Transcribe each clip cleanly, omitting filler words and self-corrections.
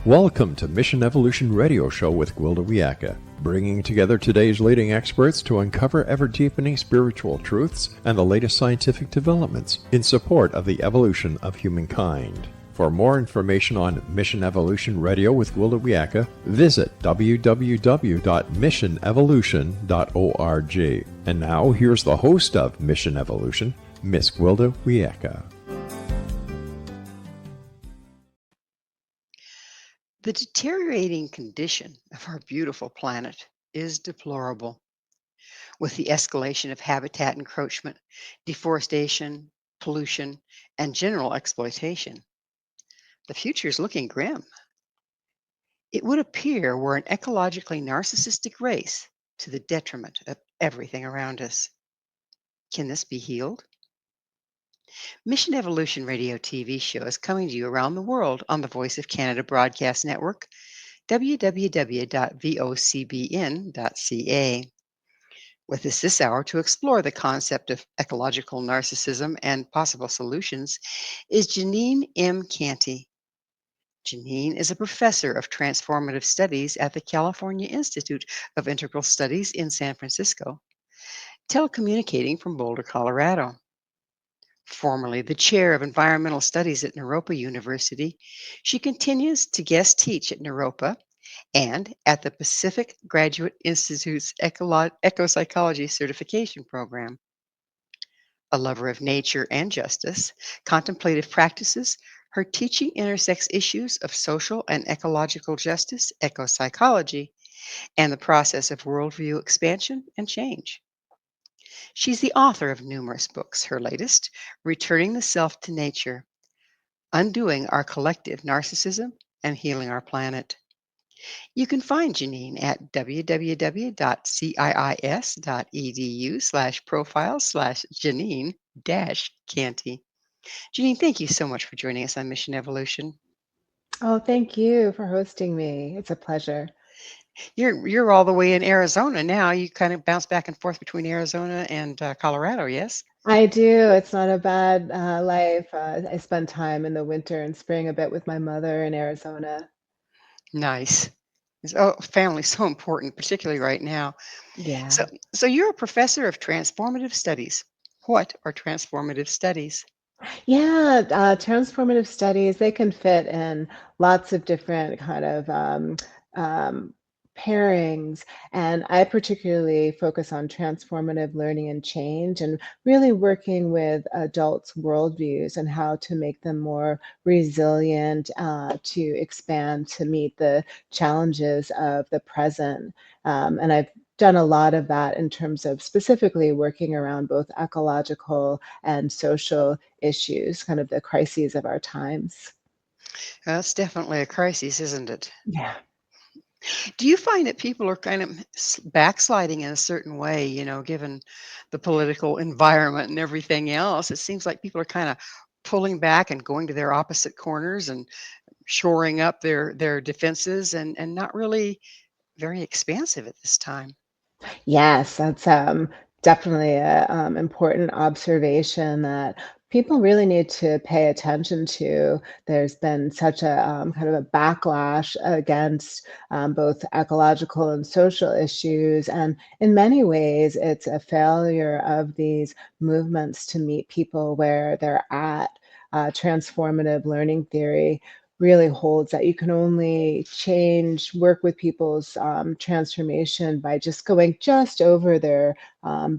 Welcome to Mission Evolution Radio Show with Gwilda Wiyaka, bringing together today's leading experts to uncover ever-deepening spiritual truths and the latest scientific developments in support of the evolution of humankind. For more information on Mission Evolution Radio with Gwilda Wiyaka, visit www.missionevolution.org. And now, here's the host of Mission Evolution, Miss Gwilda Wiyaka. The deteriorating condition of our beautiful planet is deplorable. With the escalation of habitat encroachment, deforestation, pollution, and general exploitation, the future is looking grim. It would appear we're an ecologically narcissistic race to the detriment of everything around us. Can this be healed? Mission Evolution Radio TV show is coming to you around the world on the Voice of Canada Broadcast Network, www.vocbn.ca. With us this hour to explore the concept of ecological narcissism and possible solutions is Jeanine M. Canty. Jeanine is a professor of transformative studies at the California Institute of Integral Studies in San Francisco, telecommunicating from Boulder, Colorado. Formerly the chair of environmental studies at Naropa University, she continues to guest teach at Naropa and at the Pacifica Graduate Institute's ecopsychology certification program. A lover of nature and justice, contemplative practices, her teaching intersects issues of social and ecological justice, ecopsychology, and the process of worldview expansion and change. She's the author of numerous books, her latest, Returning the Self to Nature, Undoing Our Collective Narcissism and Healing Our Planet. You can find Jeanine at www.ciis.edu/profile/Jeanine-Canty. Jeanine, thank you so much for joining us on Mission Evolution. Oh, thank you for hosting me. It's a pleasure. You're all the way in Arizona now. You kind of bounce back and forth between Arizona and Colorado, yes? I do. It's not a bad life. I spend time in the winter and spring a bit with my mother in Arizona. Nice. Oh, family's so important, particularly right now. Yeah. So you're a professor of transformative studies. What are transformative studies? Yeah, transformative studies, they can fit in lots of different kind of um, pairings. And I particularly focus on transformative learning and change and really working with adults' worldviews and how to make them more resilient, to expand to meet the challenges of the present. And I've done a lot of that in terms of specifically working around both ecological and social issues, kind of the crises of our times. That's definitely a crisis, isn't it? Yeah. Do you find that people are kind of backsliding in a certain way, given the political environment and everything else? It seems like people are kind of pulling back and going to their opposite corners and shoring up their defenses and not really very expansive at this time. Yes, that's definitely a important observation that people really need to pay attention to. There's been such a kind of a backlash against both ecological and social issues, and in many ways, it's a failure of these movements to meet people where they're at. Transformative learning theory really holds that you can only work with people's transformation by just going just over their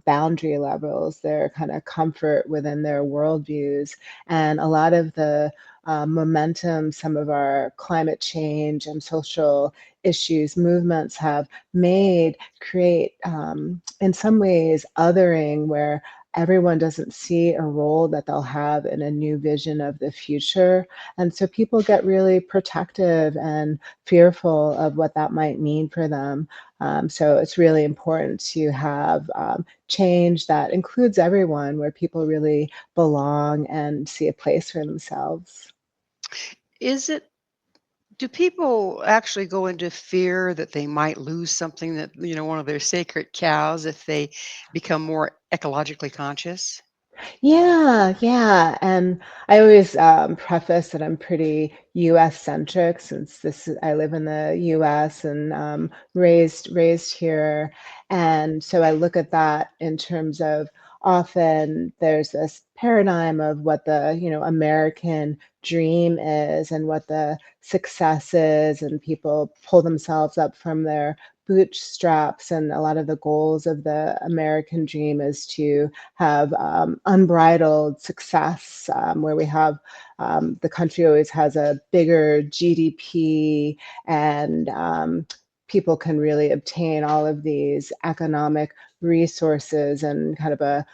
boundary levels, their kind of comfort within their worldviews. And a lot of the momentum, some of our climate change and social issues movements have made create, in some ways, othering where everyone doesn't see a role that they'll have in a new vision of the future. And so people get really protective and fearful of what that might mean for them. So it's really important to have change that includes everyone, where people really belong and see a place for themselves. Do people actually go into fear that they might lose something that, one of their sacred cows if they become more ecologically conscious? Yeah, yeah. And I always preface that I'm pretty US centric since I live in the US and raised here. And so I look at that in terms of often there's this paradigm of what the, American dream is and what the success is, and people pull themselves up from their bootstraps, and a lot of the goals of the American dream is to have unbridled success, where we have the country always has a bigger GDP, and people can really obtain all of these economic resources and kind of a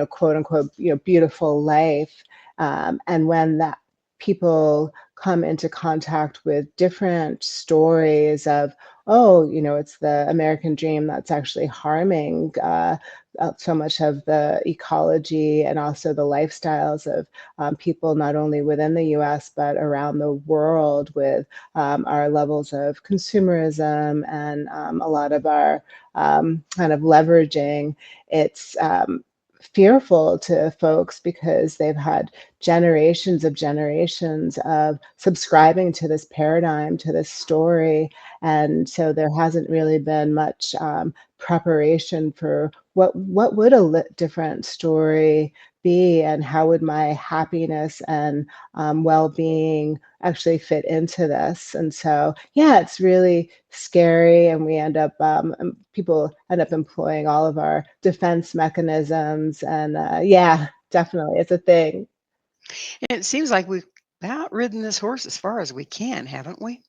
quote unquote beautiful life. And when that people come into contact with different stories of, oh, it's the American dream that's actually harming so much of the ecology and also the lifestyles of people not only within the US but around the world, with our levels of consumerism and a lot of our kind of leveraging. It's fearful to folks because they've had generations of subscribing to this paradigm, to this story. And so there hasn't really been much preparation for what would a different story be, and how would my happiness and well-being actually fit into this. And so yeah, it's really scary, and we end up people end up employing all of our defense mechanisms, and yeah, definitely it's a thing. And it seems like we've about ridden this horse as far as we can, haven't we?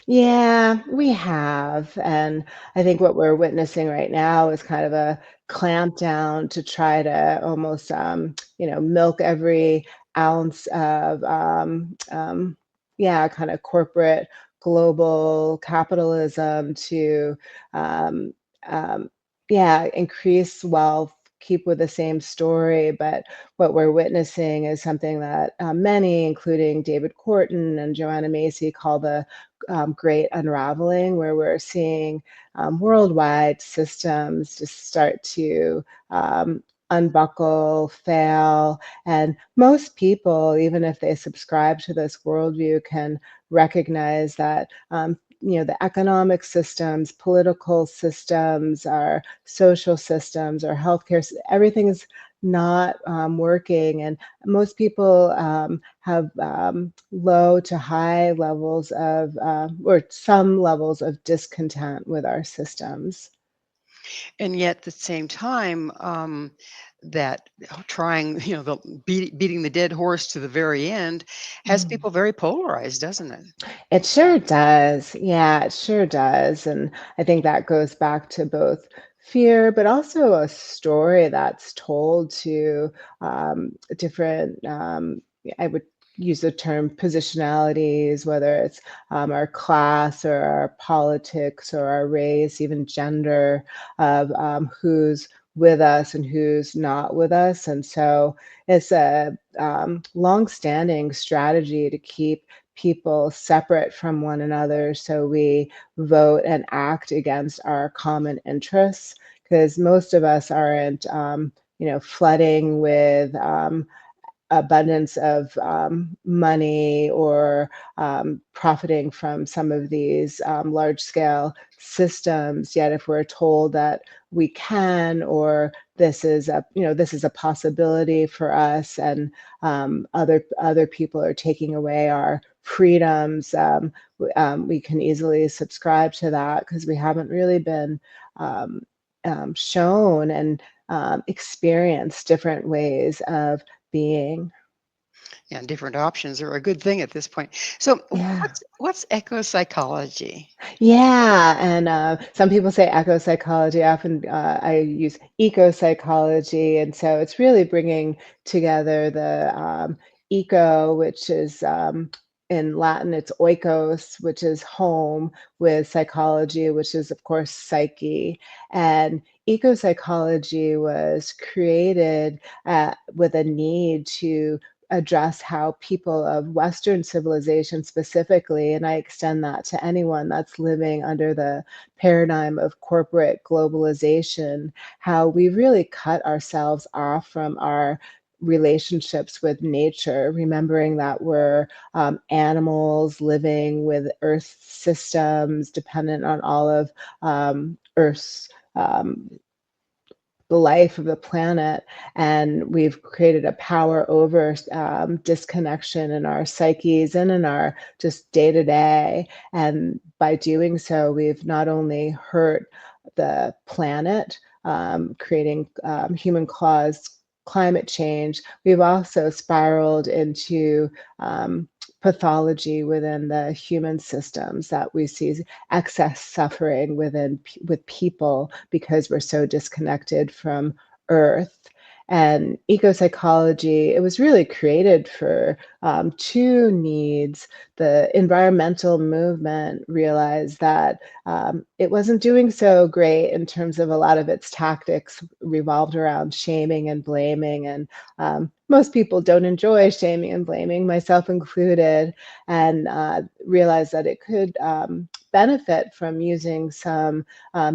Yeah, we have. And I think what we're witnessing right now is kind of a clamp down to try to almost, milk every ounce of, yeah, kind of corporate global capitalism to, um, um, yeah, increase wealth, keep with the same story. But what we're witnessing is something that many, including David Corton and Joanna Macy, call the great unraveling, where we're seeing worldwide systems just start to unbuckle, fail. And most people, even if they subscribe to this worldview, can recognize that. The economic systems, political systems, our social systems, our healthcare, everything is not working. And most people have low to high levels of, or some levels of discontent with our systems. And yet at the same time, that trying, the beating the dead horse to the very end has Mm. people very polarized, doesn't it? It sure does. Yeah, it sure does. And I think that goes back to both fear, but also a story that's told to different, I would use the term positionalities, whether it's our class or our politics or our race, even gender, of who's with us and who's not with us. And so it's a long-standing strategy to keep people separate from one another, so we vote and act against our common interests, because most of us aren't flooding with abundance of money, or profiting from some of these large scale systems. Yet if we're told that we can, or this is a possibility for us, and other people are taking away our freedoms, we can easily subscribe to that, because we haven't really been um, shown and experienced different ways of being. Yeah, different options are a good thing at this point. So Yeah. what's eco psychology? Yeah, and some people say eco psychology. Often I use eco psychology, and so it's really bringing together the eco, which is in Latin, it's oikos, which is home, with psychology, which is of course psyche. And eco psychology was created with a need to address how people of Western civilization specifically, and I extend that to anyone that's living under the paradigm of corporate globalization, how we really cut ourselves off from our relationships with nature, remembering that we're animals living with Earth systems dependent on all of Earth's the life of the planet, and we've created a power over disconnection in our psyches and in our just day to day. And by doing so, we've not only hurt the planet, creating human caused climate change, we've also spiraled into pathology within the human systems that we see excess suffering with people because we're so disconnected from Earth. And eco-psychology, it was really created for two needs. The environmental movement realized that it wasn't doing so great in terms of a lot of its tactics revolved around shaming and blaming. And most people don't enjoy shaming and blaming, myself included, and realized that it could benefit from using some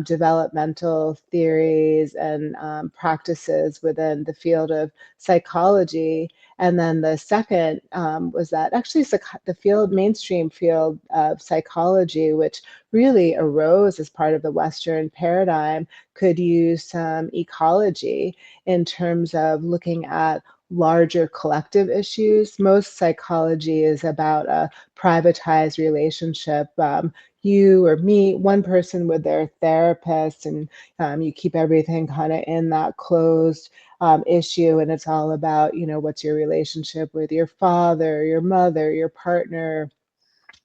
developmental theories and practices within the field of psychology. And then the second was that actually the mainstream field of psychology, which really arose as part of the Western paradigm, could use some ecology in terms of looking at larger collective issues. Most psychology is about a privatized relationship. You or me, one person with their therapist, and you keep everything kind of in that closed issue, and it's all about, what's your relationship with your father, your mother, your partner,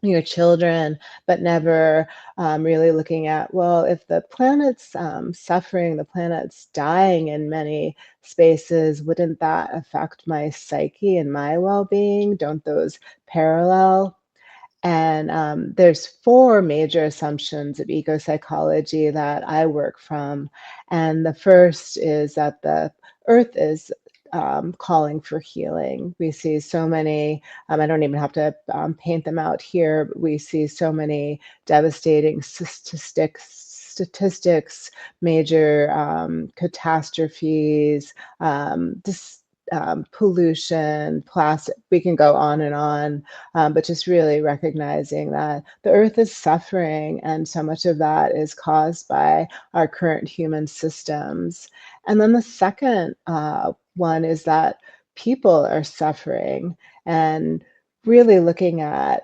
your children, but never really looking at, well, if the planet's suffering, the planet's dying in many spaces, wouldn't that affect my psyche and my well-being? Don't those parallel? And there's four major assumptions of eco-psychology that I work from. And the first is that the Earth is calling for healing. We see so many, I don't even have to paint them out here, but we see so many devastating statistics, major catastrophes, pollution, plastic, we can go on and on, but just really recognizing that the Earth is suffering, and so much of that is caused by our current human systems. And then the second one is that people are suffering, and really looking at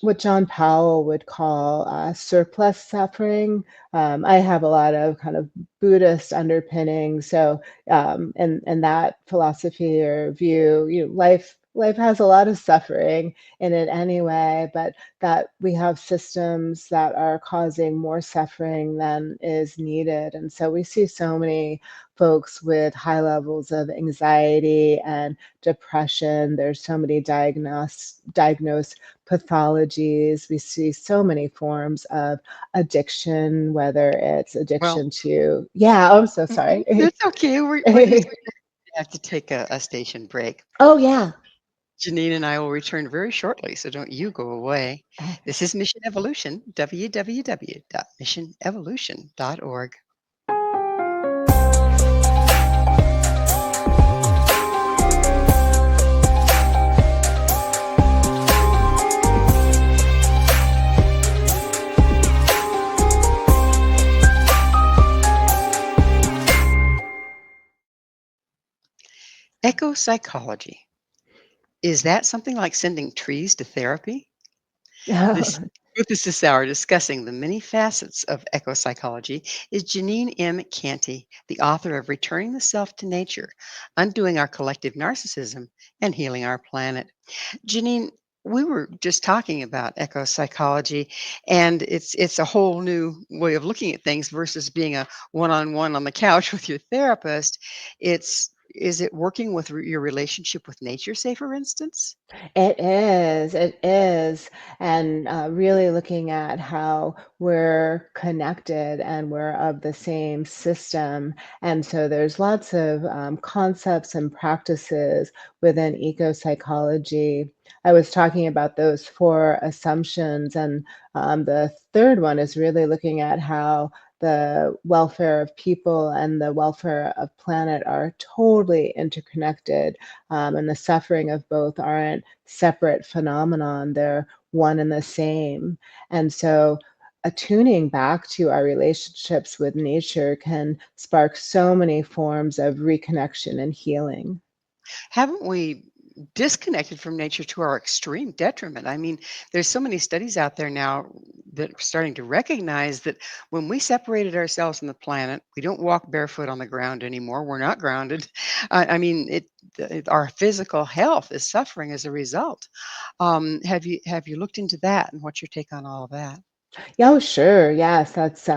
what John Powell would call surplus suffering. I have a lot of kind of Buddhist underpinnings, so and that philosophy or view, life has a lot of suffering in it anyway, but that we have systems that are causing more suffering than is needed. And so we see so many folks with high levels of anxiety and depression. There's so many diagnosed pathologies. We see so many forms of addiction, whether it's Well, addiction to, yeah, oh, I'm so sorry. that's okay. We're just going to have to take a station break. Oh, yeah. Jeanine and I will return very shortly, so don't you go away. This is Mission Evolution, www.missionevolution.org. Ecopsychology. Is that something like sending trees to therapy? This with us this hour discussing the many facets of ecopsychology is Jeanine M. Canty, the author of Returning the Self to Nature, Undoing Our Collective Narcissism, and Healing Our Planet. Jeanine, we were just talking about ecopsychology, and it's a whole new way of looking at things versus being a one-on-one on the couch with your therapist. It's is it working with your relationship with nature, say, for instance? It is, and really looking at how we're connected and we're of the same system. And so there's lots of concepts and practices within eco-psychology. I was talking about those four assumptions, and the third one is really looking at how the welfare of people and the welfare of planet are totally interconnected, and the suffering of both aren't separate phenomenon. They're one and the same. And so attuning back to our relationships with nature can spark so many forms of reconnection and healing. Haven't we disconnected from nature to our extreme detriment? I mean, there's so many studies out there now that are starting to recognize that when we separated ourselves from the planet, we don't walk barefoot on the ground anymore. We're not grounded. I mean, our physical health is suffering as a result. Have you looked into that, and what's your take on all of that? Yeah, oh, sure. Yes, that's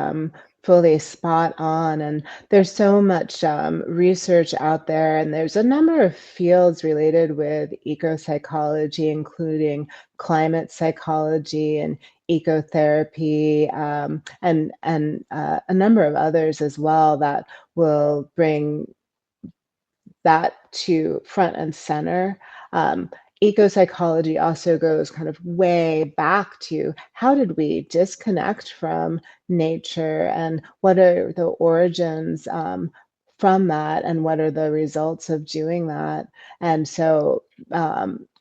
fully spot on. And there's so much research out there, and there's a number of fields related with eco psychology, including climate psychology and ecotherapy, and a number of others as well that will bring that to front and center. Um, Eco psychology also goes kind of way back to how did we disconnect from nature and what are the origins from that and what are the results of doing that. And so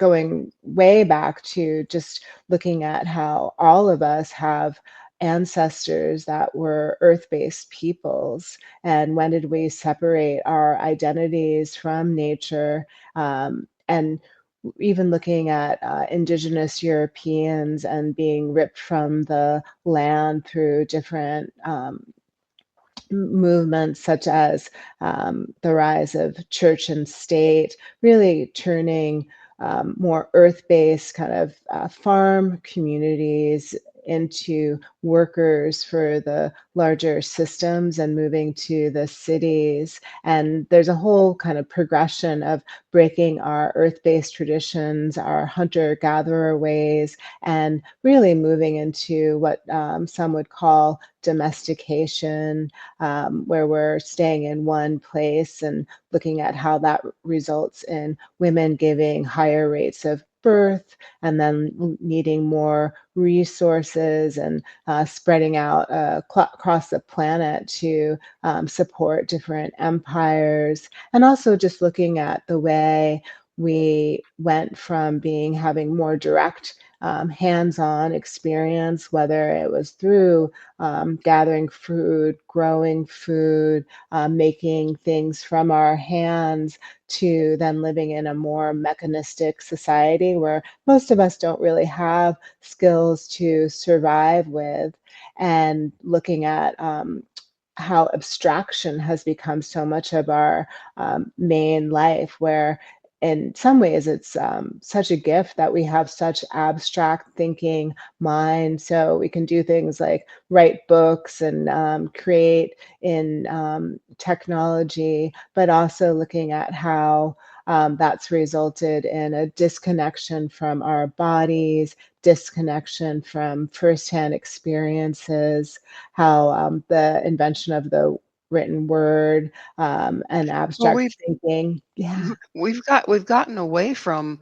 going way back to just looking at how all of us have ancestors that were earth-based peoples, and when did we separate our identities from nature, and even looking at indigenous Europeans and being ripped from the land through different movements such as the rise of church and state, really turning more earth-based kind of farm communities into workers for the larger systems and moving to the cities. And there's a whole kind of progression of breaking our earth-based traditions, our hunter-gatherer ways, and really moving into what some would call domestication, where we're staying in one place and looking at how that results in women giving higher rates of birth and then needing more resources and spreading out across the planet to support different empires. And also just looking at the way we went from having more direct hands-on experience, whether it was through gathering food, growing food, making things from our hands, to then living in a more mechanistic society where most of us don't really have skills to survive with, and looking at how abstraction has become so much of our main life, where in some ways it's such a gift that we have such abstract thinking mind, so we can do things like write books and create in technology, but also looking at how that's resulted in a disconnection from our bodies, disconnection from firsthand experiences, how the invention of the written word and Well, abstract thinking. Yeah. we've gotten away from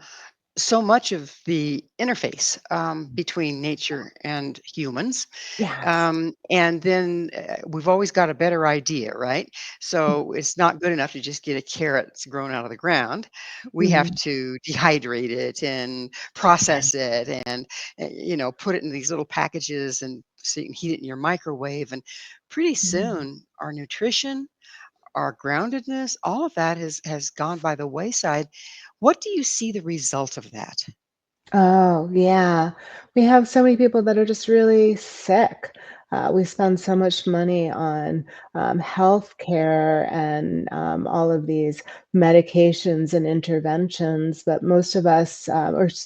so much of the interface between nature and humans. Yes. And then we've always got a better idea, right? So it's not good enough to just get a carrot that's grown out of the ground. We have Mhm. to dehydrate it and process it and, put it in these little packages and so you can heat it in your microwave. And pretty Mhm. soon, our nutrition, our groundedness, all of that has gone by the wayside. What do you see the result of that? Oh, yeah. We have so many people that are just really sick. We spend so much money on health care and all of these medications and interventions, but most of us,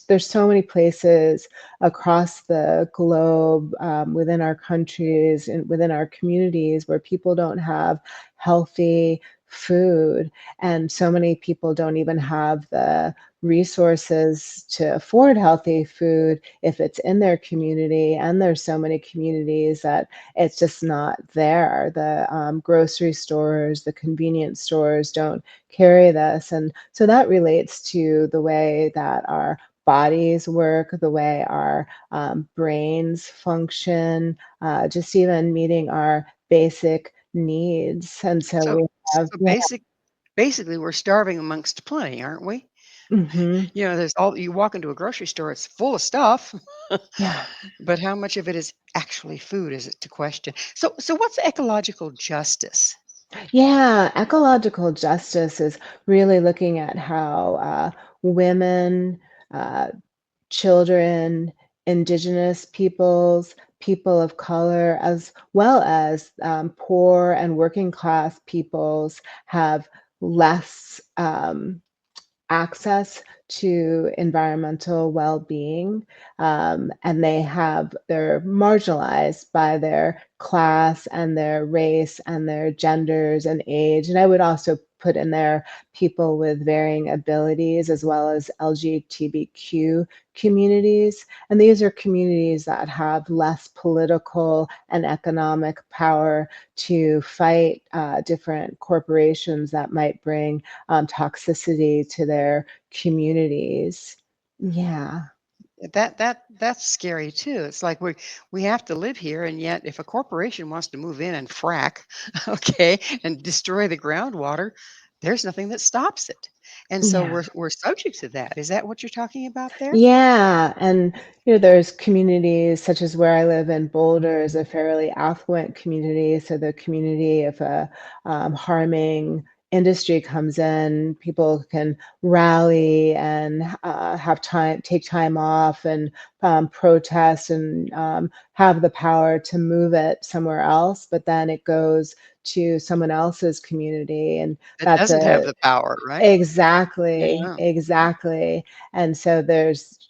there's so many places across the globe, within our countries and within our communities, where people don't have healthy food. And so many people don't even have the resources to afford healthy food if it's in their community. And there's so many communities that it's just not there. The grocery stores, the convenience stores don't carry this. And so that relates to the way that our bodies work, the way our brains function, just even meeting our basic needs. And so So we have, so basically, we're starving amongst plenty, aren't we? mhm, There's all you walk into a grocery store, it's full of stuff, yeah. but how much of it is actually food is it to question. So what's ecological justice? Yeah, ecological justice is really looking at how women, uh, children, indigenous peoples, people of color, as well as poor and working class peoples have less access to environmental well-being, and they're marginalized by their class and their race and their genders and age. And I would also put in there people with varying abilities as well as LGBTQ communities. And these are communities that have less political and economic power to fight different corporations that might bring toxicity to their communities. Yeah. That's scary too. It's like we have to live here, and yet if a corporation wants to move in and frack, okay, and destroy the groundwater, there's nothing that stops it. And so Yeah. we're subject to that. Is that what you're talking about there? Yeah, and there's communities such as where I live in Boulder is a fairly affluent community. So the community, if a harming industry comes in, people can rally and take time off and protest and have the power to move it somewhere else. But then it goes to someone else's community, and That that's doesn't have a the power, right? exactly, Yeah. exactly. And so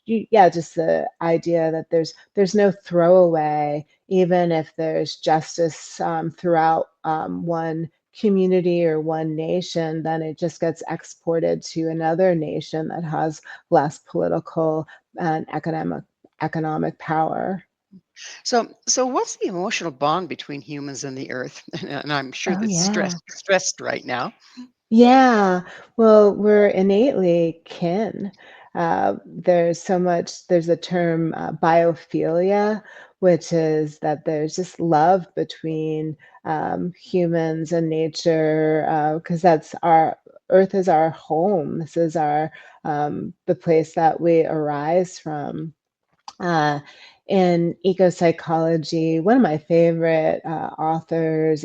yeah, just the idea that there's no throwaway, even if there's justice throughout one community or one nation, then it just gets exported to another nation that has less political and economic power. So what's the emotional bond between humans and the earth? And I'm sure Oh that's yeah. stressed right now. Yeah, well, we're innately kin. There's a term, biophilia, which is that there's just love between humans and nature, because that's our Earth is our home. This is the place that we arise from. Uh, in ecopsychology, one of my favorite authors,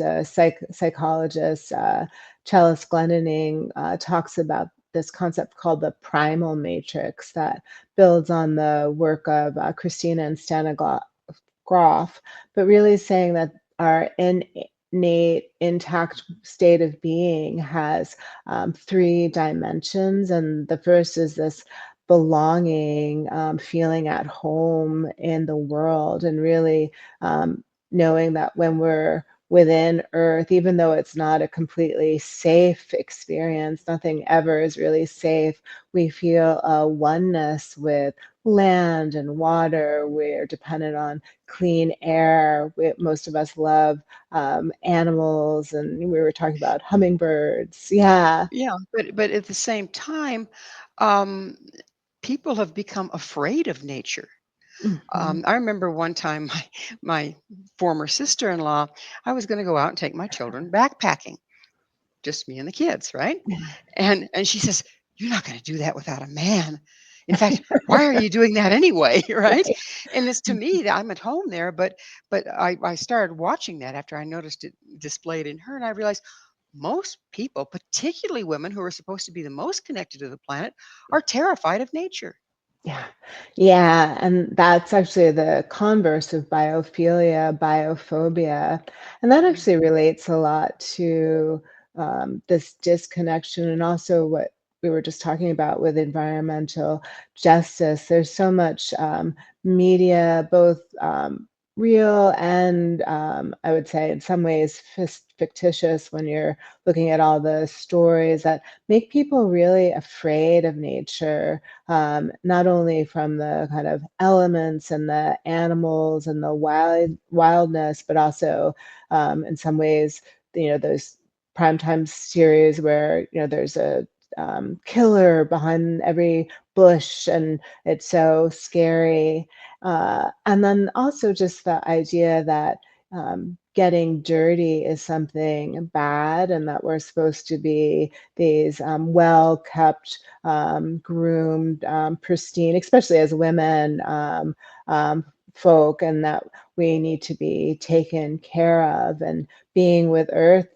psychologist, Chellis Glendenning, talks about this concept called the primal matrix that builds on the work of Christina and Stanislav Grof, but really saying that our innate, intact state of being has three dimensions. And the first is this belonging, feeling at home in the world, and really knowing that when we're within Earth, even though it's not a completely safe experience, nothing ever is really safe, we feel a oneness with land and water. We're dependent on clean air. Most of us love animals, and we were talking about hummingbirds. Yeah. Yeah, but at the same time, um, people have become afraid of nature. Mhm. I remember one time my former sister-in-law, I was going to go out and take my children backpacking, just me and the kids, right? And she says, "You're not going to do that without a man. In fact, why are you doing that anyway?" Right? Right. And it's to me that I'm at home there, but I started watching that after I noticed it displayed in her, and I realized most people, particularly women who are supposed to be the most connected to the planet, are terrified of nature. Yeah. Yeah, and that's actually the converse of biophilia, biophobia. And that Mm. actually relates a lot to this disconnection, and also what we were just talking about with environmental justice. There's so much media, both real and I would say in some ways fictitious when you're looking at all the stories that make people really afraid of nature, not only from the kind of elements and the animals and the wildness, but also in some ways, those primetime series where there's a killer behind every bush and it's so scary. And then also just the idea that getting dirty is something bad and that we're supposed to be these well kept, groomed, pristine, especially as women folk, and that we need to be taken care of. And being with Earth,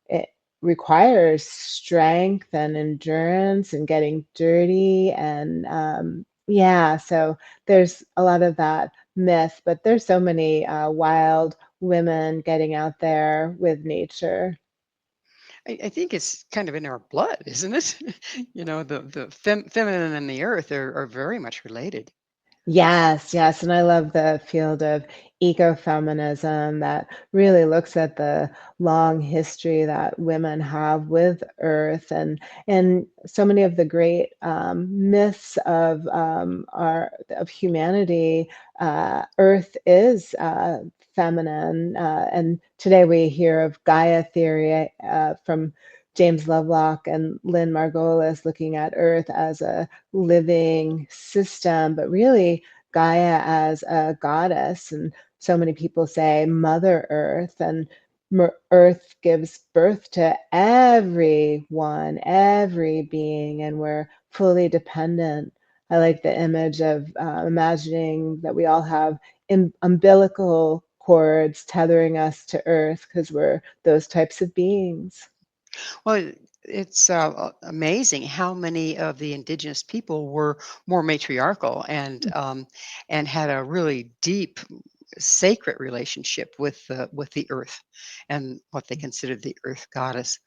it requires strength and endurance and getting dirty. And yeah, so there's a lot of that myth, but there's so many wild women getting out there with nature. I think it's kind of in our blood, isn't it? The feminine and the earth are very much related. Yes, yes, and I love the field of ecofeminism that really looks at the long history that women have with Earth, and so many of the great myths of our of humanity. Earth is feminine, and today we hear of Gaia theory from James Lovelock and Lynn Margolis looking at Earth as a living system, but really Gaia as a goddess. And so many people say Mother Earth, and Earth gives birth to everyone, every being, and we're fully dependent. I like the image of imagining that we all have umbilical cords tethering us to Earth because we're those types of beings. Well, it's amazing how many of the indigenous people were more matriarchal and had a really deep, sacred relationship with the earth and what they considered the earth goddess.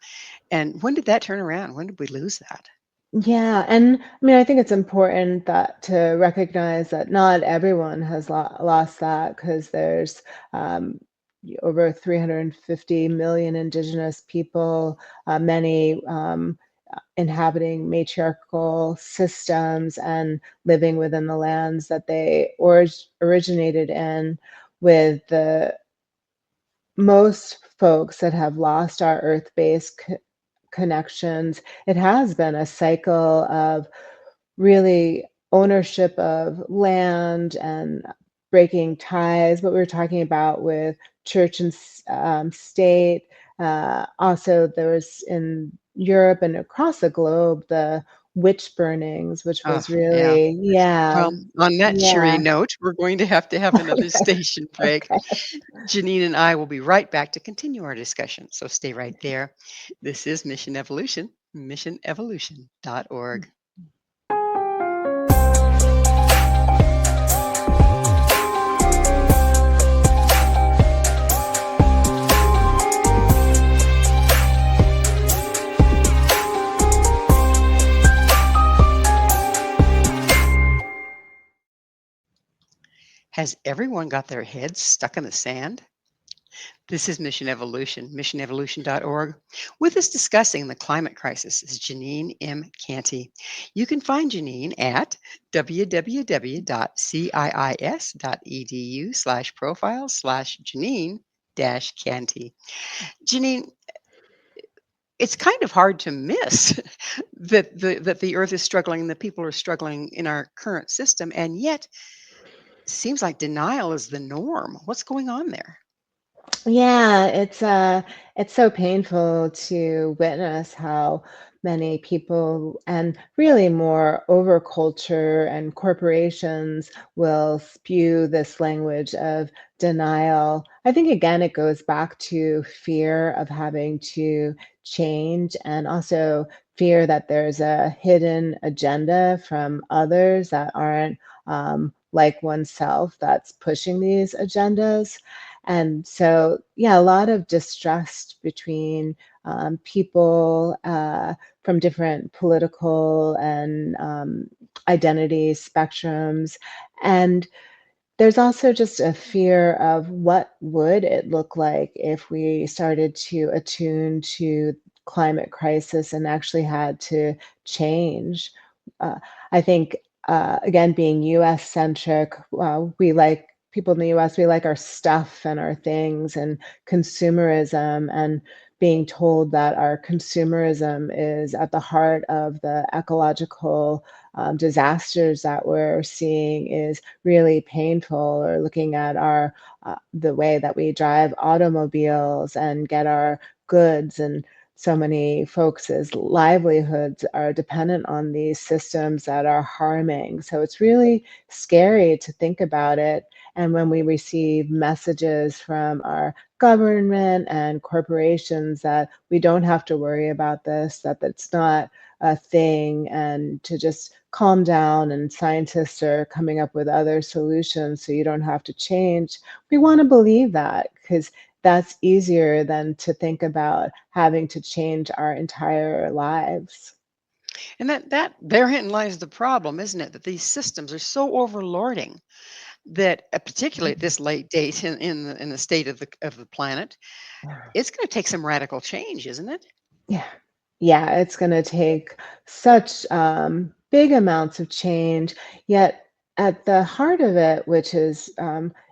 And when did that turn around? When did we lose that? Yeah, and I mean, I think it's important that to recognize that not everyone has lost that because there's over 350 million indigenous people, many inhabiting matriarchal systems and living within the lands that they originated in, with the most folks that have lost our earth-based connections. It has been a cycle of really ownership of land and breaking ties, what we were talking about with church and state. Also, there was in Europe and across the globe the witch burnings, which Oh, was yeah. really, yeah, Well, on that cheery yeah. note, we're going to have another station break. Okay. Janine and I will be right back to continue our discussion. So stay right there. This is Mission Evolution, missionevolution.org. Has everyone got their heads stuck in the sand? This is Mission Evolution, missionevolution.org. With us discussing the climate crisis is Jeanine M. Canty. You can find Jeanine at www.ciis.edu/profile/Jeanine-Canty. Jeanine, it's kind of hard to miss that the earth is struggling, the people are struggling in our current system, and yet seems like denial is the norm. What's going on there? Yeah, it's so painful to witness how many people and really more over culture and corporations will spew this language of denial. I think again it goes back to fear of having to change, and also fear that there's a hidden agenda from others that aren't like oneself that's pushing these agendas. And so, yeah, a lot of distrust between people from different political and identity spectrums. And there's also just a fear of what would it look like if we started to attune to climate crisis and actually had to change. Uh, I think, again, being US centric, we like people in the US, we like our stuff and our things and consumerism, and being told that our consumerism is at the heart of the ecological disasters that we're seeing is really painful, or looking at our the way that we drive automobiles and get our goods, and so many folks' livelihoods are dependent on these systems that are harming. So it's really scary to think about it. And when we receive messages from our government and corporations that we don't have to worry about this, that it's not a thing, and to just calm down, and scientists are coming up with other solutions so you don't have to change. We want to believe that because that's easier than to think about having to change our entire lives. And that therein lies the problem, isn't it? That these systems are so overlording that, particularly at this late date in the state of the planet, it's going to take some radical change, isn't it? Yeah. Yeah, it's gonna take such, big amounts of change, yet at the heart of it, which is,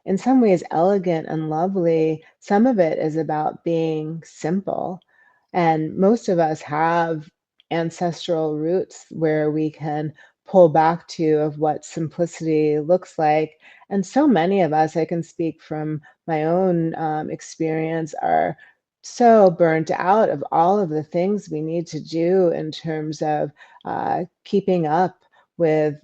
in some ways elegant and lovely, some of it is about being simple. And most of us have ancestral roots where we can pull back to of what simplicity looks like. And so many of us, I can speak from my own, experience, are so burnt out of all of the things we need to do in terms of keeping up with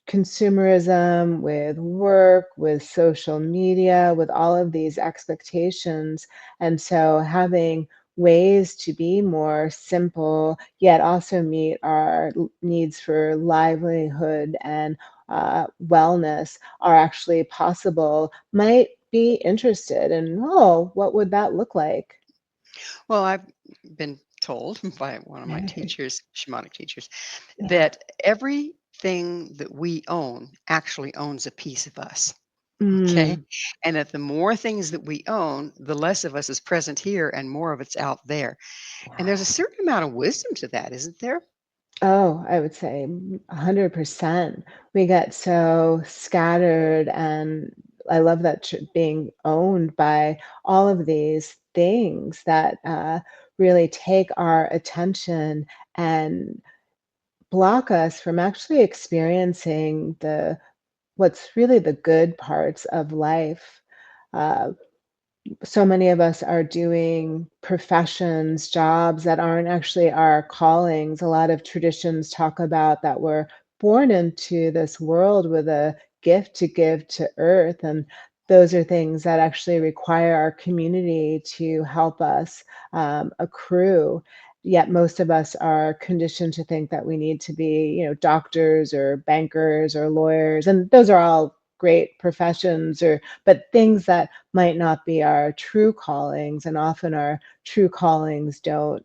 consumerism, with work, with social media, with all of these expectations. And so having ways to be more simple, yet also meet our needs for livelihood and wellness are actually possible might be interested in, oh, what would that look like? Well, I've been told by one of my Yeah. teachers, shamanic teachers, Yeah. that everything that we own actually owns a piece of us. Okay. Mm, And that the more things that we own, the less of us is present here and more of it's out there. And there's a certain amount of wisdom to that, isn't there? oh, I would say 100%. We get so scattered, and I love that being owned by all of these things that really take our attention and block us from actually experiencing the what's really the good parts of life. Uh, so many of us are doing professions, jobs that aren't actually our callings. A lot of traditions talk about that we're born into this world with a gift to give to earth. And those are things that actually require our community to help us accrue. Yet most of us are conditioned to think that we need to be, doctors or bankers or lawyers. And those are all great professions, or but things that might not be our true callings, and often our true callings don't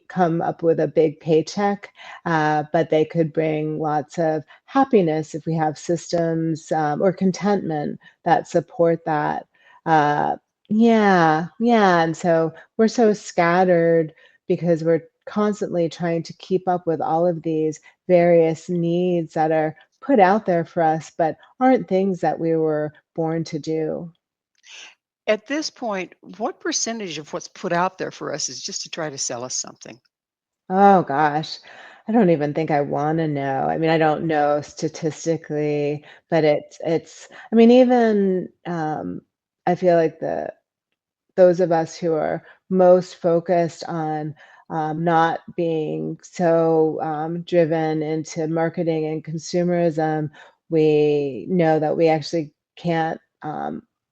come up with a big paycheck, but they could bring lots of happiness if we have systems or contentment that support that. Uh, yeah, yeah, and so we're so scattered because we're constantly trying to keep up with all of these various needs that are put out there for us, but aren't things that we were born to do. At this point, what percentage of what's put out there for us is just to try to sell us something? Oh gosh, I don't even think I wanna know. I mean, I don't know statistically, but it's I mean, even, I feel like those of us who are most focused on not being so driven into marketing and consumerism, we know that we actually can't.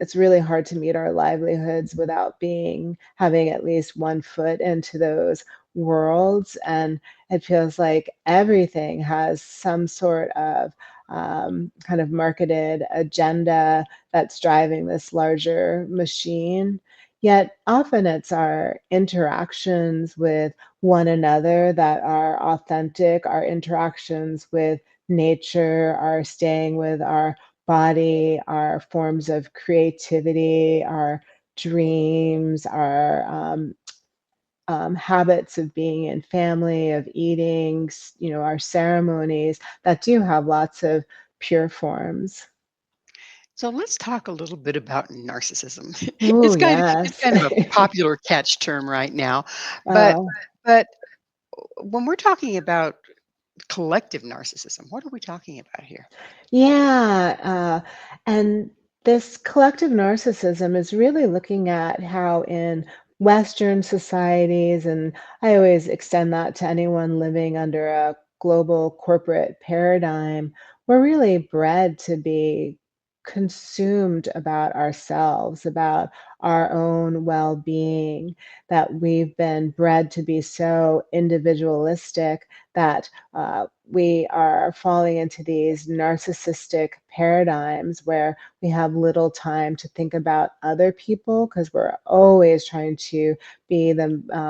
It's really hard to meet our livelihoods without being having at least one foot into those worlds, and it feels like everything has some sort of kind of marketed agenda that's driving this larger machine. Yet often it's our interactions with one another that are authentic, our interactions with nature, our staying with our body, our forms of creativity, our dreams, our habits of being in family, of eating, our ceremonies that do have lots of pure forms. So let's talk a little bit about narcissism. Oh, It's yes. kind of a popular catch term right now, but Oh, but when we're talking about collective narcissism, what are we talking about here? yeah. And this collective narcissism is really looking at how in Western societies, and I always extend that to anyone living under a global corporate paradigm, we're really bred to be consumed about ourselves, about our own well being, that we've been bred to be so individualistic that we are falling into these narcissistic paradigms where we have little time to think about other people because we're always trying to be the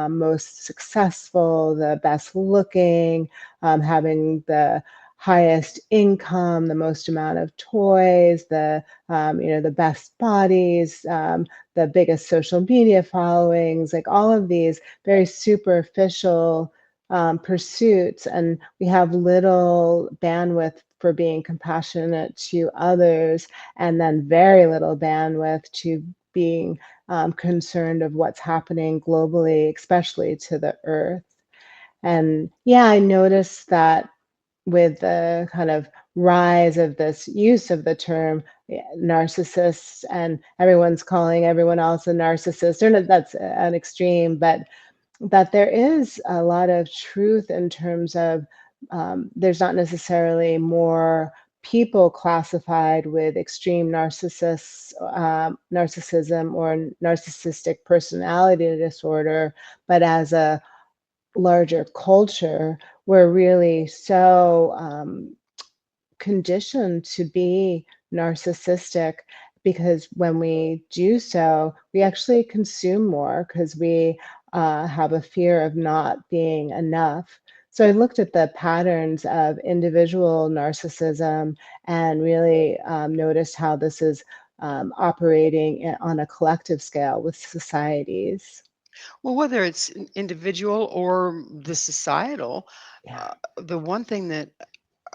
most successful, the best looking, having the highest income, the most amount of toys, the best bodies, the biggest social media followings, like all of these very superficial pursuits, and we have little bandwidth for being compassionate to others, and then very little bandwidth to being concerned of what's happening globally, especially to the earth. And yeah, I noticed that with the kind of rise of this use of the term narcissists, and everyone's calling everyone else a narcissist, or that's an extreme, but that there is a lot of truth in terms of there's not necessarily more people classified with extreme narcissism or narcissistic personality disorder, but as a larger culture, we're really so conditioned to be narcissistic because when we do so, we actually consume more because we have a fear of not being enough. So I looked at the patterns of individual narcissism and really noticed how this is operating on a collective scale with societies. Well, whether it's individual or the societal, Yeah. uh, the one thing that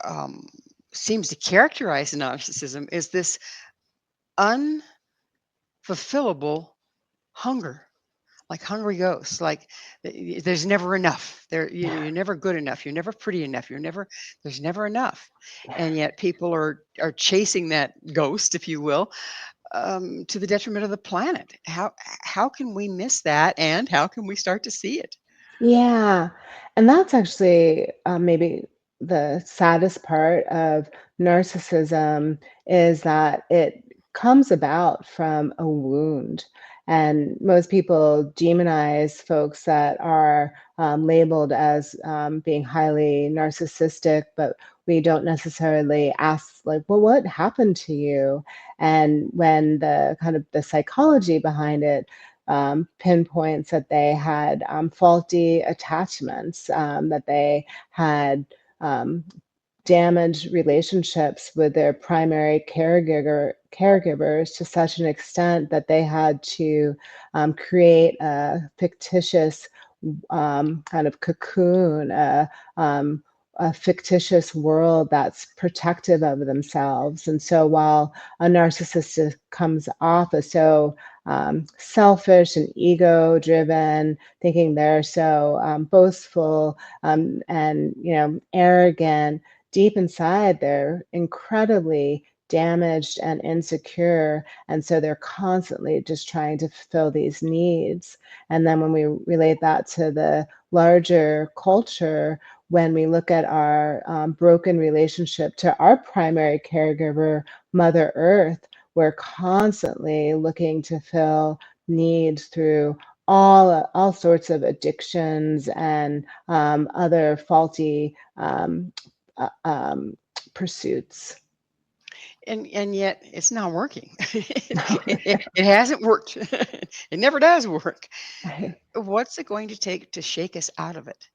um, seems to characterize narcissism is this unfulfillable hunger, like hungry ghosts. Like there's never enough. You're never good enough. You're never pretty enough. There's never enough, and yet people are chasing that ghost, if you will, to the detriment of the planet. How can we miss that, and how can we start to see it? Yeah, and that's actually maybe the saddest part of narcissism is that it comes about from a wound. And most people demonize folks that are labeled as being highly narcissistic, but we don't necessarily ask, like, well, what happened to you? And when the kind of the psychology behind it pinpoints that they had faulty attachments, that they had um, damaged relationships with their primary caregivers to such an extent that they had to create a fictitious kind of cocoon, a fictitious world that's protective of themselves. And so while a narcissist comes off as so selfish and ego driven, thinking they're so boastful and arrogant, deep inside they're incredibly damaged and insecure, and so they're constantly just trying to fulfill these needs. And then when we relate that to the larger culture, when we look at our broken relationship to our primary caregiver, Mother Earth, we're constantly looking to fill needs through all sorts of addictions and other faulty uh, um, pursuits. And yet it's not working. It hasn't worked. It never does work. What's it going to take to shake us out of it?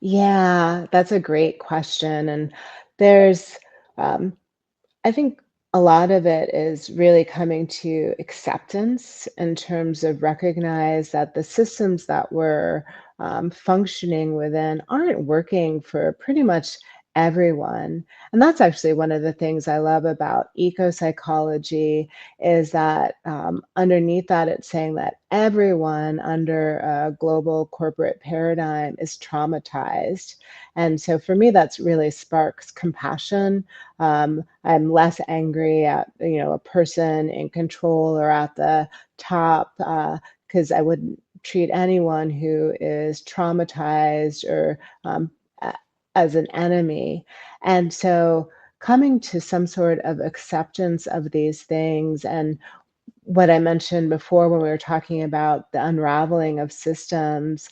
Yeah, that's a great question. And there's, um, I think a lot of it is really coming to acceptance in terms of recognize that the systems that we're functioning within aren't working for pretty much everyone. And that's actually one of the things I love about eco-psychology is that underneath that, it's saying that everyone under a global corporate paradigm is traumatized. And so for me, that's really sparks compassion. I'm less angry at, a person in control or at the top, because I wouldn't treat anyone who is traumatized or a- as an enemy. And so coming to some sort of acceptance of these things and what I mentioned before when we were talking about the unraveling of systems,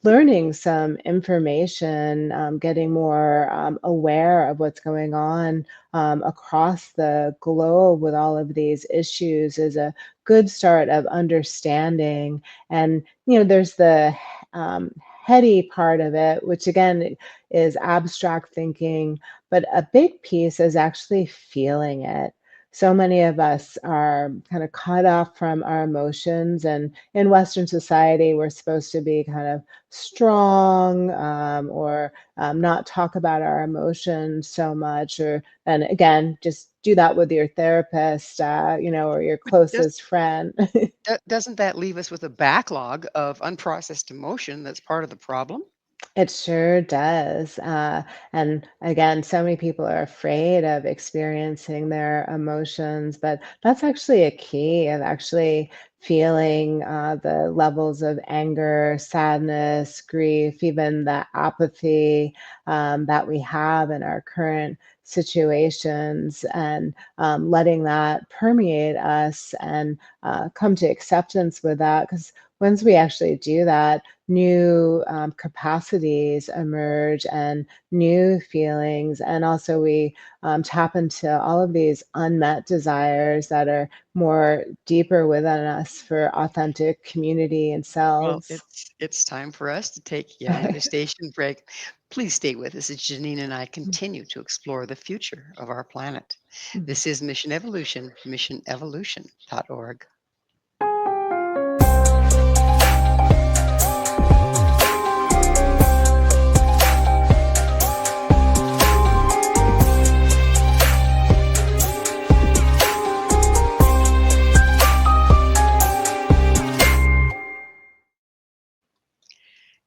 learning some information, getting more aware of what's going on across the globe with all of these issues is a good start of understanding. And, there's the um, heady part of it, which again is abstract thinking, but a big piece is actually feeling it. So many of us are kind of cut off from our emotions. And in Western society, we're supposed to be kind of strong or not talk about our emotions so much. Or, and again, just do that with your therapist, or your Does, closest friend. doesn't that leave us with a backlog of unprocessed emotion that's part of the problem? It sure does. And again, so many people are afraid of experiencing their emotions, but that's actually a key of actually feeling the levels of anger, sadness, grief, even the apathy that we have in our current situations, and letting that permeate us and come to acceptance with that. Because once we actually do that, new capacities emerge and new feelings. And also, we tap into all of these unmet desires that are more deeper within us for authentic community and Well, selves. it's time for us to take yet another station break. Please stay with us as Janine and I continue to explore the future of our planet. This is Mission Evolution, missionevolution.org.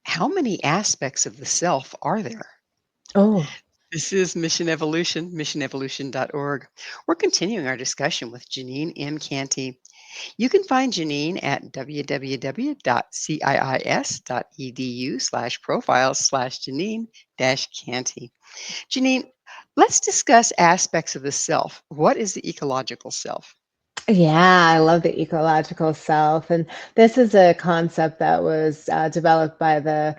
How many aspects of the self are there? Oh, This is Mission Evolution, missionevolution.org. We're continuing our discussion with Jeanine M. Canty. You can find Jeanine at www.ciis.edu/profiles/Jeanine-Canty. Jeanine, let's discuss aspects of the self. What is the ecological self? yeah, I love the ecological self, and this is a concept that was developed by the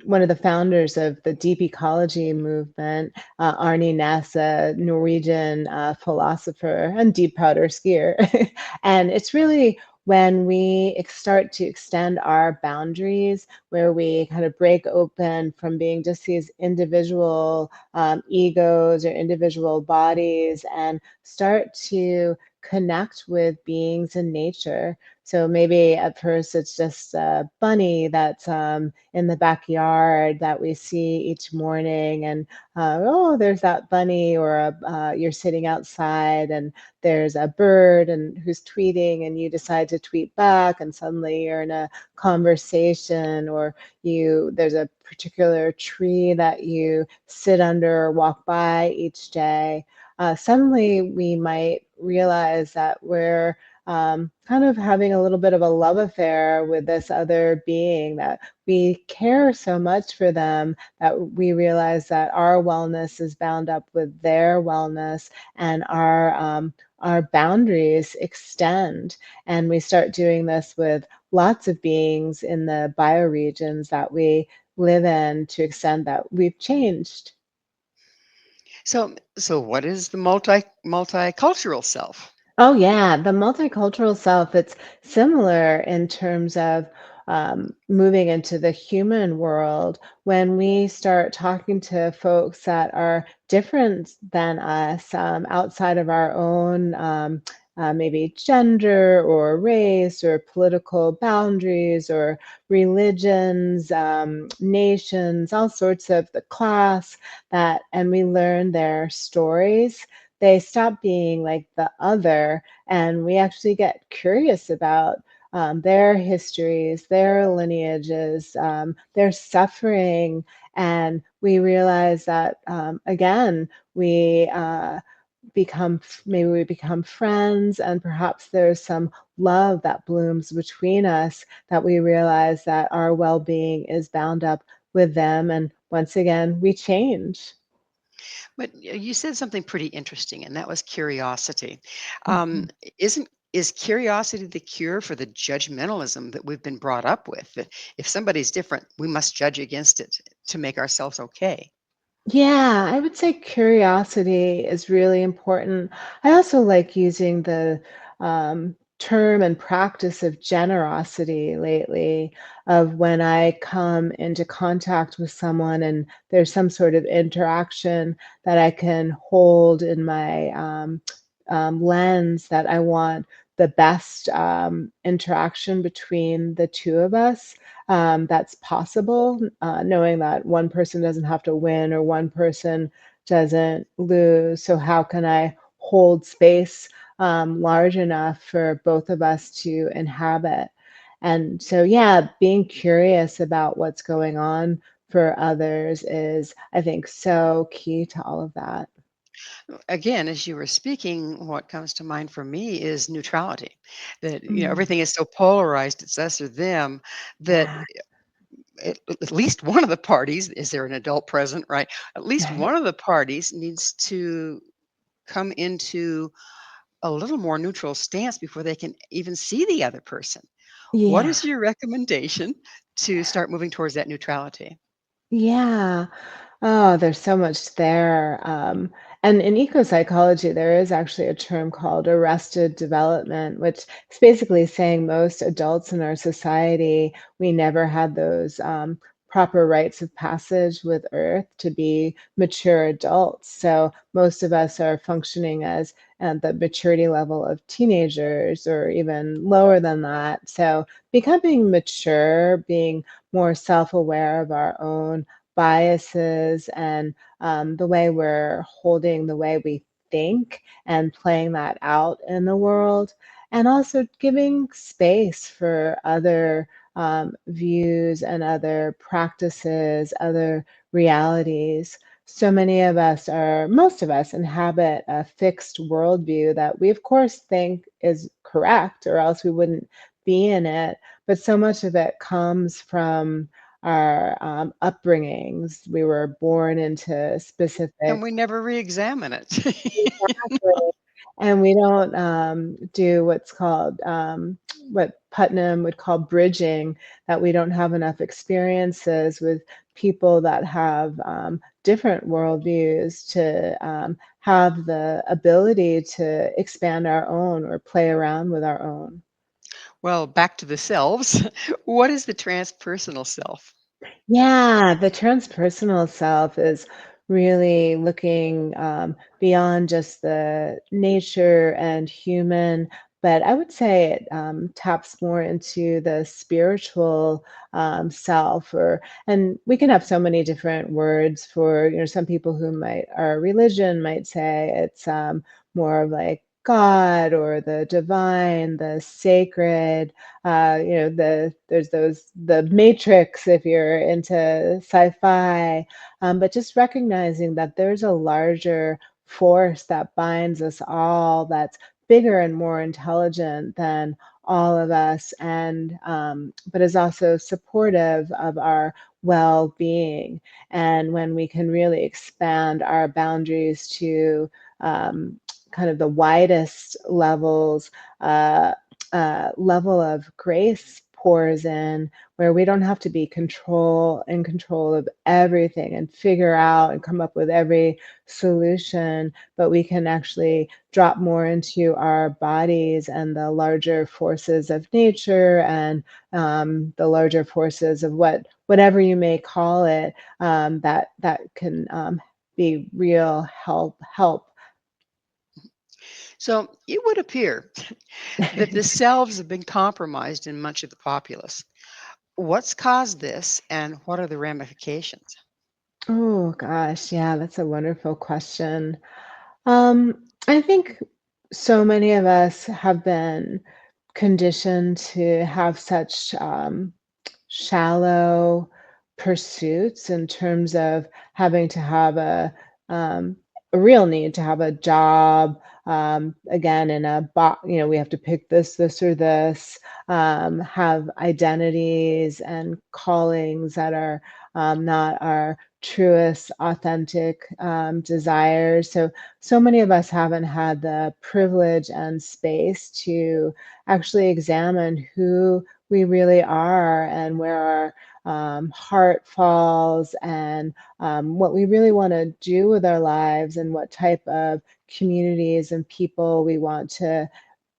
one of the founders of the deep ecology movement, Arne Naess, a Norwegian philosopher and deep powder skier. And it's really when we start to extend our boundaries, where we kind of break open from being just these individual egos or individual bodies, and start to connect with beings in nature. So maybe at first it's just a bunny that's in the backyard that we see each morning, and oh, there's that bunny, or you're sitting outside and there's a bird and who's tweeting, and you decide to tweet back, and suddenly you're in a conversation, or there's a particular tree that you sit under or walk by each day. Suddenly we might realize that we're kind of having a little bit of a love affair with this other being, that we care so much for them that we realize that our wellness is bound up with their wellness, and our boundaries extend. And we start doing this with lots of beings in the bioregions that we live in, to extend that we've changed. So what is the multicultural self? Oh, yeah, the multicultural self, it's similar in terms of moving into the human world, when we start talking to folks that are different than us, outside of our own maybe gender or race or political boundaries or religions, nations, all sorts of the class that, and we learn their stories, they stop being like the other, and we actually get curious about their histories, their lineages, their suffering, and we realize that again, we maybe we become friends, and perhaps there's some love that blooms between us, that we realize that our well-being is bound up with them, and once again we change. But you said something pretty interesting, and that was curiosity. Mhm. Isn't is curiosity the cure for the judgmentalism that we've been brought up with? That if somebody's different, we must judge against it to make ourselves okay. Yeah, I would say curiosity is really important. I also like using the term and practice of generosity lately, of when I come into contact with someone and there's some sort of interaction that I can hold in my lens, that I want the best interaction between the two of us, that's possible, knowing that one person doesn't have to win or one person doesn't lose. So, how can I hold space large enough for both of us to inhabit? And so, yeah, being curious about what's going on for others is, I think, so key to all of that. Again, as you were speaking, what comes to mind for me is neutrality. That Mm, everything is so polarized, it's us or them, that yeah, at least one of the parties, is there an adult present, right? At least right. one of the parties needs to come into a little more neutral stance before they can even see the other person. What Yeah. is your recommendation to start moving towards that neutrality? Yeah. Oh, there's so much there. And in eco-psychology, there is actually a term called arrested development, which is basically saying most adults in our society, we never had those proper rites of passage with Earth to be mature adults. So most of us are functioning as the maturity level of teenagers or even lower than that. So becoming mature, being more self-aware of our own biases and the way we're holding the way we think and playing that out in the world, and also giving space for other views and other practices, other realities. So many of us most of us inhabit a fixed worldview that we, of course, think is correct, or else we wouldn't be in it. But so much of it comes from our upbringings. We were born into And specific. we never re-examine it. Exactly. And we don't do what's called, what Putnam would call bridging, that we don't have enough experiences with people that have different worldviews to have the ability to expand our own or play around with our own. Well, back to the selves. What is the transpersonal self? Yeah, the transpersonal self is really looking beyond just the nature and human, but I would say it taps more into the spiritual self. Or, and we can have so many different words for, some people who might, our religion might say it's more of like God or the divine, the sacred, there's the Matrix if you're into sci-fi, but just recognizing that there's a larger force that binds us all, that's bigger and more intelligent than all of us, and but is also supportive of our well-being. And when we can really expand our boundaries to kind of the widest levels, level of grace pours in, where we don't have to be in control of everything and figure out and come up with every solution, but we can actually drop more into our bodies and the larger forces of nature and the larger forces of whatever you may call it, that can be real help. So it would appear that the selves have been compromised in much of the populace. What's caused this and what are the ramifications? Oh gosh, yeah, that's a wonderful question. I think so many of us have been conditioned to have such shallow pursuits in terms of having to have um, a real need to have a job. Again, in a we have to pick this, or this. Have identities and callings that are not our truest, authentic desires. So many of us haven't had the privilege and space to actually examine who we really are and where our heart falls, and what we really want to do with our lives, and what type of communities and people we want to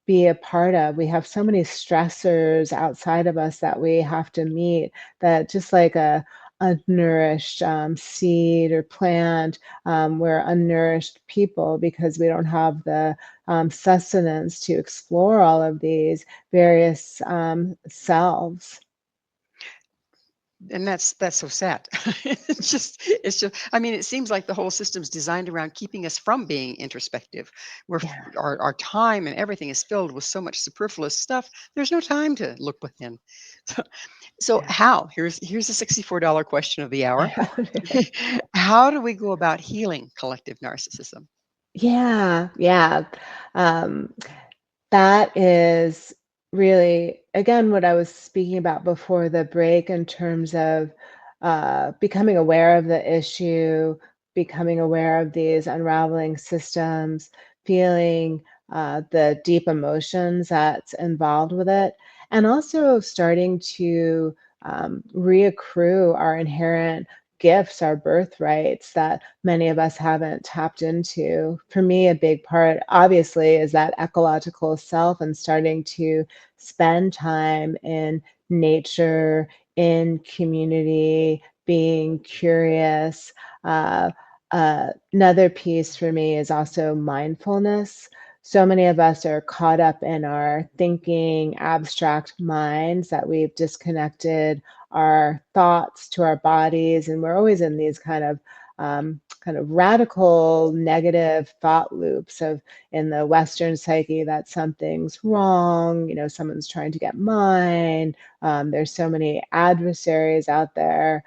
be a part of. We have so many stressors outside of us that we have to meet, that just like a unnourished seed or plant, we're unnourished people because we don't have the sustenance to explore all of these various selves. And that's so sad. It's just I mean, it seems like the whole system's designed around keeping us from being introspective. Yeah. Our time and everything is filled with so much superfluous stuff. There's no time to look within. So, so Yeah. how? Here's the $64 question of the hour. Yeah. How do we go about healing collective narcissism? Yeah, yeah. Um, that is really, again, what I was speaking about before the break, in terms of becoming aware of the issue, becoming aware of these unraveling systems, feeling the deep emotions that's involved with it, and also starting to reaccrue our inherent gifts, our birthrights that many of us haven't tapped into. For me, a big part, obviously, is that ecological self, and starting to spend time in nature, in community, being curious. Uh, Another piece for me is also mindfulness. So many of us are caught up in our thinking, abstract minds, that we've disconnected our thoughts to our bodies, and we're always in these kind of radical negative thought loops of, in the Western psyche, that something's wrong, someone's trying to get mine. There's so many adversaries out there.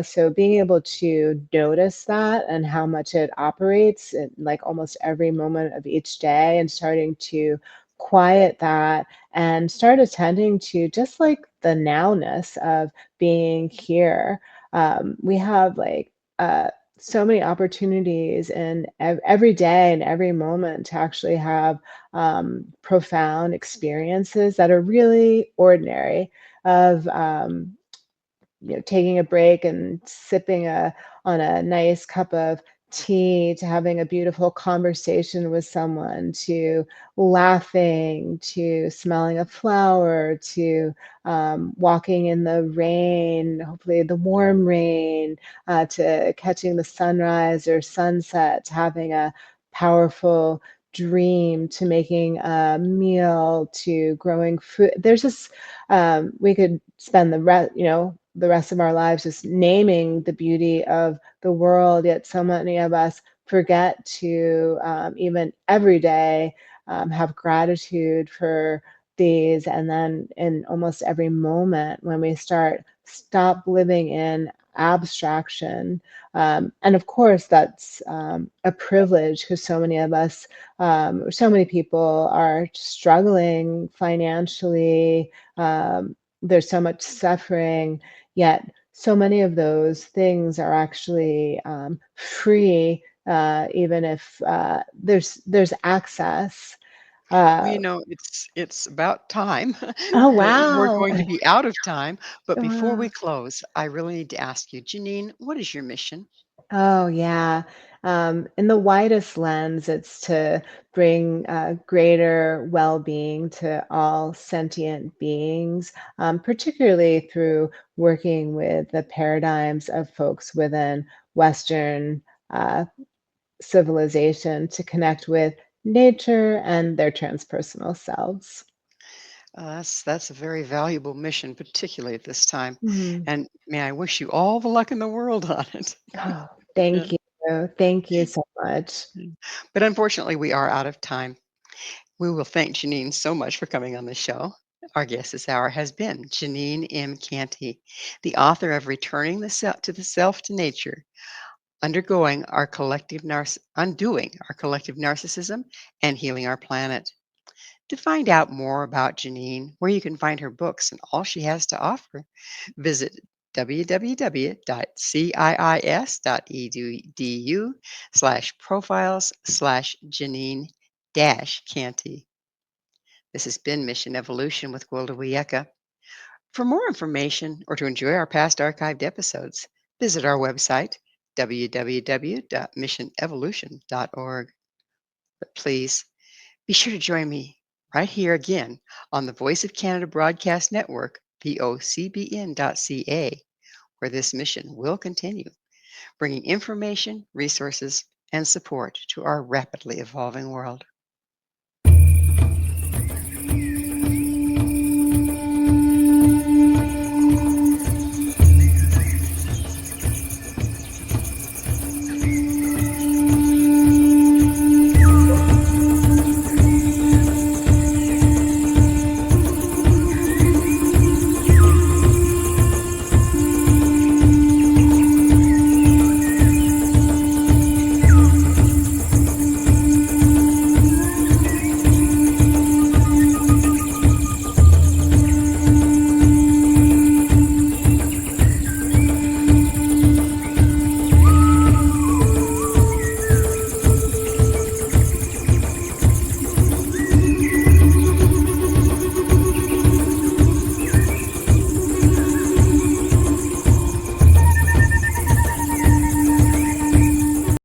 So being able to notice that and how much it operates in like almost every moment of each day, and starting to quiet that and start attending to just like the nowness of being here. We have like so many opportunities in every day and every moment to actually have profound experiences that are really ordinary, of taking a break and sipping on a nice cup of tea, to having a beautiful conversation with someone, to laughing, to smelling a flower, to walking in the rain, hopefully the warm rain, to catching the sunrise or sunset, to having a powerful dream, to making a meal, to growing food. There's just we could spend the rest of our lives just naming the beauty of the world, yet so many of us forget to even every day have gratitude for these. And then in almost every moment, when we stop living in abstraction, and of course that's a privilege, because so many of us, so many people are struggling financially. There's so much suffering, yet so many of those things are actually free, even if there's access. Well, Uh, it's about time. oh, We're wow. going to be out of time, but before we Wow. close, I really need to ask you, Janine, what is your mission? Oh, yeah. In the widest lens, it's to bring greater well being to all sentient beings, particularly through working with the paradigms of folks within Western uh, civilization to connect with nature and their transpersonal selves. That's a very valuable mission, particularly at this time. Mhm. And may I wish you all the luck in the world on it. Oh, Yeah. thank you. Thank you so much. Mm. But unfortunately, we are out of time. We will thank Janine so much for coming on the show. Our guest this hour has been Jeanine M. Canty, the author of Returning the Self to the Self to Nature, undoing our collective narcissism and healing our planet. To find out more about Janine, where you can find her books and all she has to offer, visit www.ciis.edu/profiles/Janine Canty. This has been Mission Evolution with Gwilda Wiyaka. For more information or to enjoy our past archived episodes, visit our website, www.missionevolution.org. But please be sure to join me right here again on the Voice of Canada Broadcast Network, vocbn.ca, where this mission will continue, bringing information, resources, and support to our rapidly evolving world.